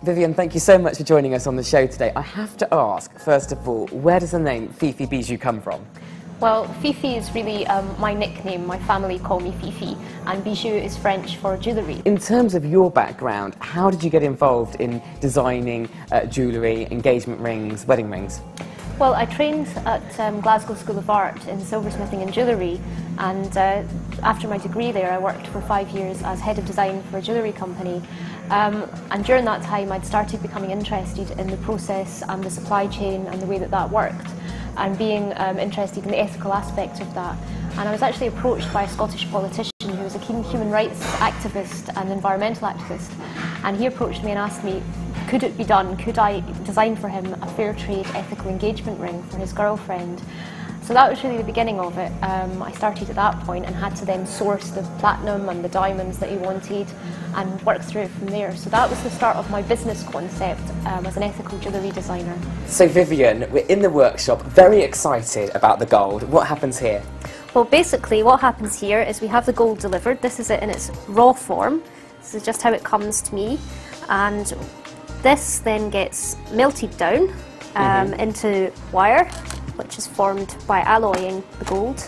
Vivian, thank you so much for joining us on the show today. I have to ask, first of all, where does the name Fifi Bijou come from? Well, Fifi is really my nickname. My family call me Fifi, and bijou is French for jewellery. In terms of your background, how did you get involved in designing jewellery, engagement rings, wedding rings? Well, I trained at Glasgow School of Art in silversmithing and jewellery, and after my degree there I worked for 5 years as head of design for a jewellery company. And during that time I'd started becoming interested in the process and the supply chain and the way that that worked, and being interested in the ethical aspect of that. And I was actually approached by a Scottish politician who was a keen human rights activist and environmental activist, and he approached me and asked me, could it be done, could I design for him a fair trade ethical engagement ring for his girlfriend. So that was really the beginning of it. I started at that point and had to then source the platinum and the diamonds that he wanted and work through it from there. So that was the start of my business concept as an ethical jewellery designer. So Vivian, we're in the workshop, very excited about the gold. What happens here? Well, basically what happens here is we have the gold delivered. This is it in its raw form. This is just how it comes to me. And this then gets melted down into wire, which is formed by alloying the gold,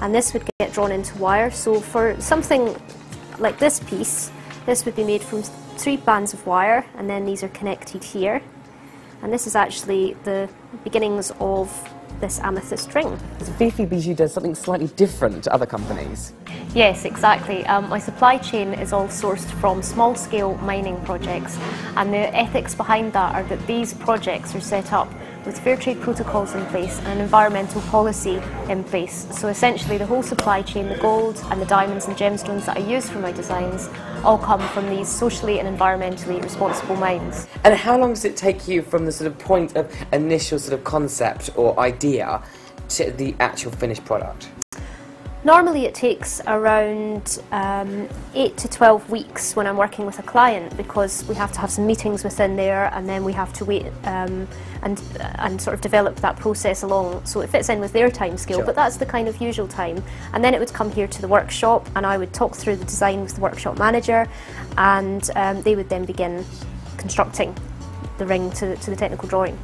and this would get drawn into wire. So for something like this piece, this would be made from 3 bands of wire, and then these are connected here, and this is actually the beginnings of this amethyst ring. So Fifi Bijou does something slightly different to other companies. Yes, exactly. My supply chain is all sourced from small-scale mining projects, and the ethics behind that are that these projects are set up with fair trade protocols in place and an environmental policy in place. So essentially the whole supply chain, the gold and the diamonds and gemstones that I use for my designs, all come from these socially and environmentally responsible mines. And how long does it take you from the sort of point of initial sort of concept or idea to the actual finished product? Normally it takes around 8 to 12 weeks when I'm working with a client, because we have to have some meetings within there, and then we have to wait and sort of develop that process along so it fits in with their time scale. Sure. But that's the kind of usual time. And then it would come here to the workshop, and I would talk through the design with the workshop manager, and they would then begin constructing the ring to the technical drawing.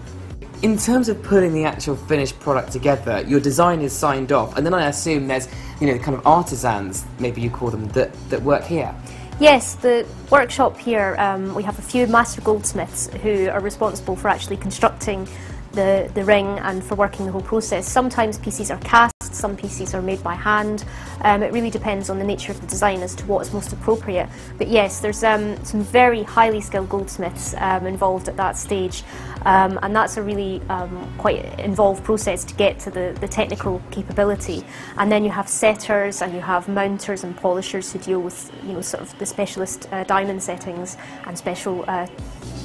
In terms of putting the actual finished product together, your design is signed off, and then I assume there's, you know, kind of artisans, maybe you call them, that work here. Yes, the workshop here, we have a few master goldsmiths who are responsible for actually constructing the ring and for working the whole process. Sometimes pieces are cast, some pieces are made by hand. It really depends on the nature of the design as to what is most appropriate. But yes, there's some very highly skilled goldsmiths involved at that stage, and that's a really quite involved process to get to the technical capability. And then you have setters and you have mounters and polishers who deal with, you know, sort of the specialist diamond settings and special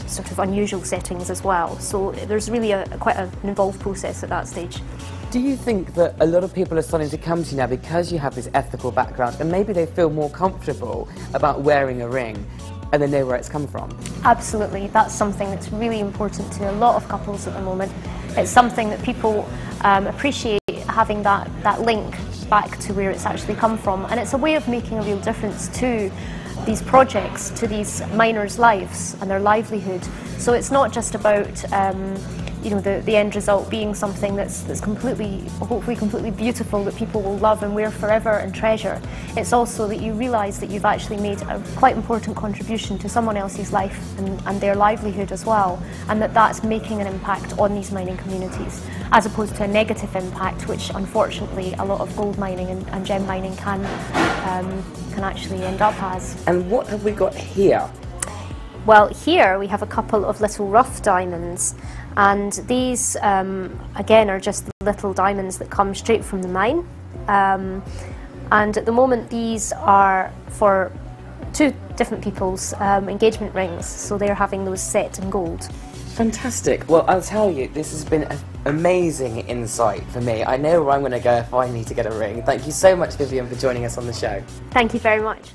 sort of unusual settings as well. So there's really quite an involved process at that stage. Do you think that a lot of people are starting to come to you now because you have this ethical background, and maybe they feel more comfortable about wearing a ring and they know where it's come from? Absolutely, that's something that's really important to a lot of couples at the moment. It's something that people appreciate, having that link back to where it's actually come from, and it's a way of making a real difference to these projects, to these miners' lives and their livelihood. So it's not just about you know, the end result being something that's completely, hopefully completely beautiful, that people will love and wear forever and treasure. It's also that you realise that you've actually made a quite important contribution to someone else's life and their livelihood as well, and that's making an impact on these mining communities, as opposed to a negative impact, which unfortunately a lot of gold mining and gem mining can actually end up as. And what have we got here? Well, here we have a couple of little rough diamonds, and these again are just little diamonds that come straight from the mine, and at the moment these are for 2 different people's engagement rings, so they're having those set in gold. Fantastic. Well, I'll tell you, this has been an amazing insight for me. I know where I'm going to go if I need to get a ring. Thank you so much, Vivian, for joining us on the show. Thank you very much.